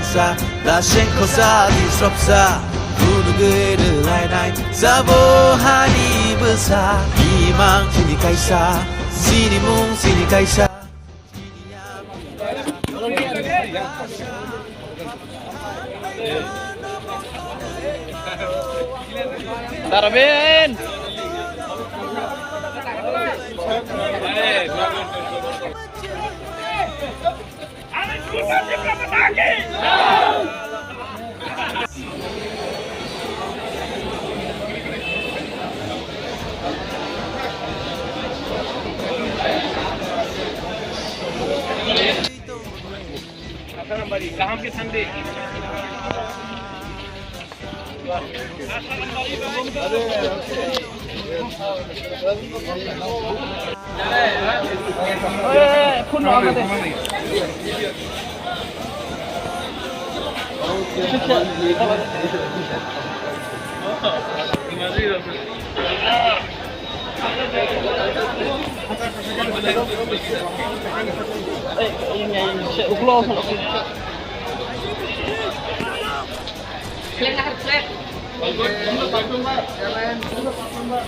sa da shen khosa di sropsa guru guru lai lai sabo hani besa imang sini kaisa sini mung sini kaisa Darwin. Kaham ke Sunday. Phun nó vào đây. Lên là lên.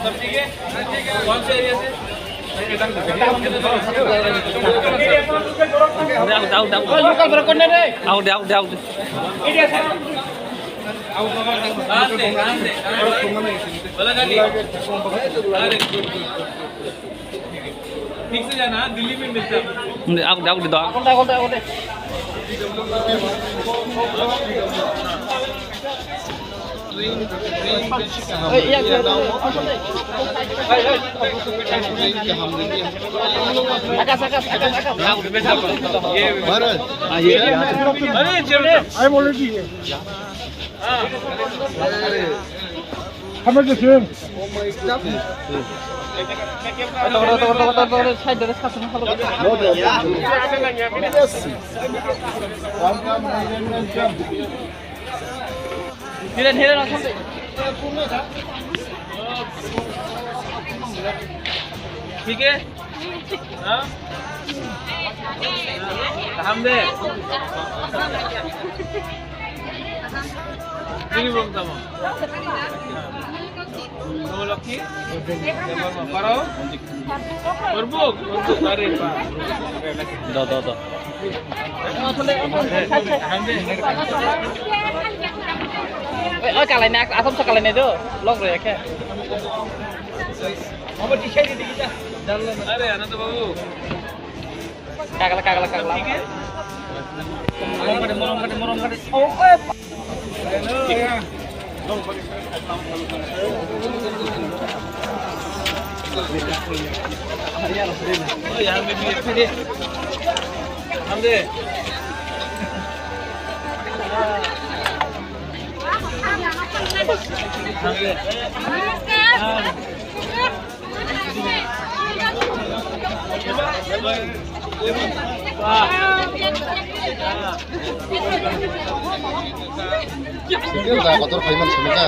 सब ठीक है? कौन से area से? ठीक से जाना दिल्ली में मिलता है Hiren langsung deh. ठीक है? हाँ? हम दे. Ini belum sama. Kamu laki? Parau? Berbuk, mari Pak. Dah. Ơi cả lại nè, không sao cả lại này đâu, lóc rồi kìa. Apa t-shirt ini kita? Jalan. Are Anand Babu. Kagak. Morong pada. Oh, ya, ini. Hamde. কত final সেনেকা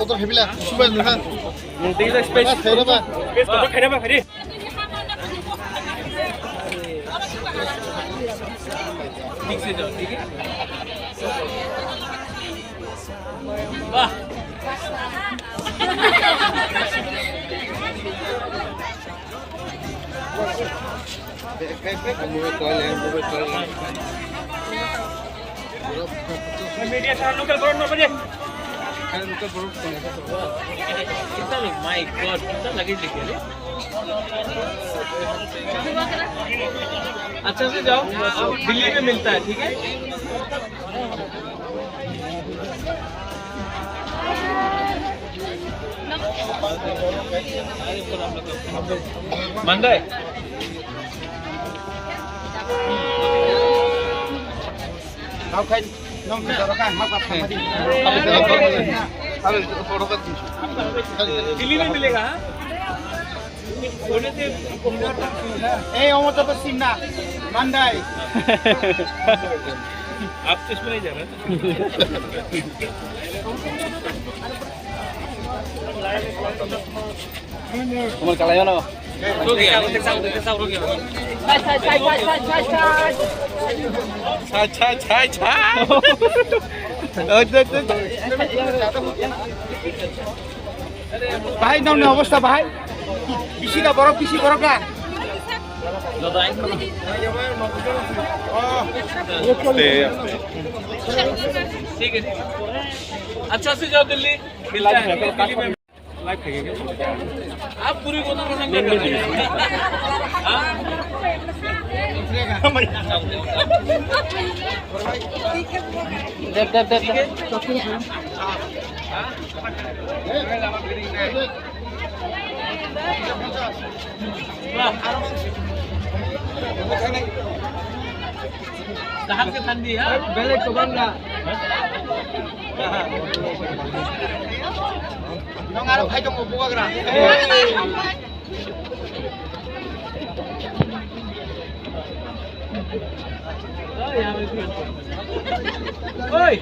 কত ভেবিলা সুবাই না Tiga space. খাইবা Space kau kena ठीक से जाओ, ठीक है? वाह! Media sana local baru nak balik. कितना लोग माय गॉड कितना लगेज लेके आए अच्छा से जाओ दिल्ली में मिलता है ठीक है मंदाय নাও খাই নাও দরকার মাপ আপনি अरे फोटो कर दिल्ली में मिलेगा सोने से ए ओमो तो सिमना मंदाई आप तो इसमें नहीं जा रहे Umur kalayan na. Rugi. Chai. ভাই নাও না অবস্থা ভাই পিসিটা বড় পিসি বড় না ठीक है अच्छा से जाओ दिल्ली मिलता है दिल्ली में आप पूरी कोशिश कर रहे हैं Tahan ke Thandi ha? বেলে তো বাংলা নং আর ভাই তো বুগাগরা Oi!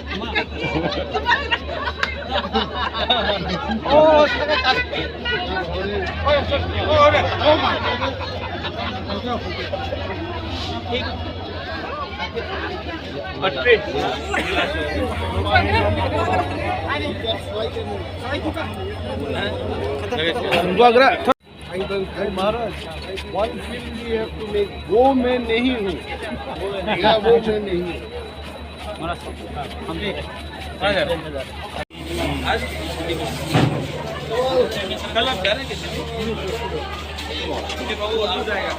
Oh, sangat oh my. Maharaj one film we have to make वो मैं नहीं हूँ या वो मैं नहीं हूँ कल आप जा रहे हैं जाएगा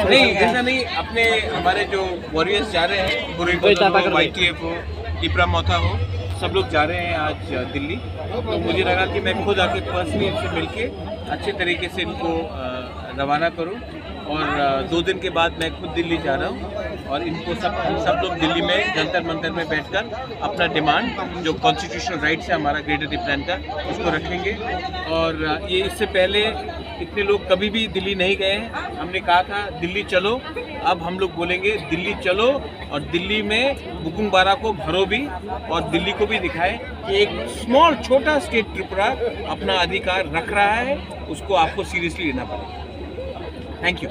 नहीं ऐसा नहीं अपने हमारे जो वॉरियर्स जा रहे हैं YTF हो टिपरा मोथा हो सब लोग जा रहे हैं आज दिल्ली तो मुझे लगा कि मैं खुद आके पर्सनली इनसे मिलके अच्छे तरीके से इनको रवाना करूं और 2 दिन के बाद मैं खुद दिल्ली जा रहा हूं और इनको सब लोग दिल्ली में जंतर मंतर में बैठकर अपना डिमांड जो कॉन्स्टिट्यूशनल राइट्स है हमारा ग्रेटर डिफरेंट का उसको रखेंगे और ये इससे पहले इतने लोग कभी भी दिल्ली नहीं गए हैं हमने कहा था दिल्ली चलो अब हम लोग बोलेंगे दिल्ली चलो और दिल्ली में बुकुंगबारा को भरो भी और दिल्ली को भी दिखाएं कि एक स्मॉल छोटा स्टेट त्रिपुरा अपना अधिकार रख रहा है उसको आपको सीरियसली लेना पड़ेगा थैंक यू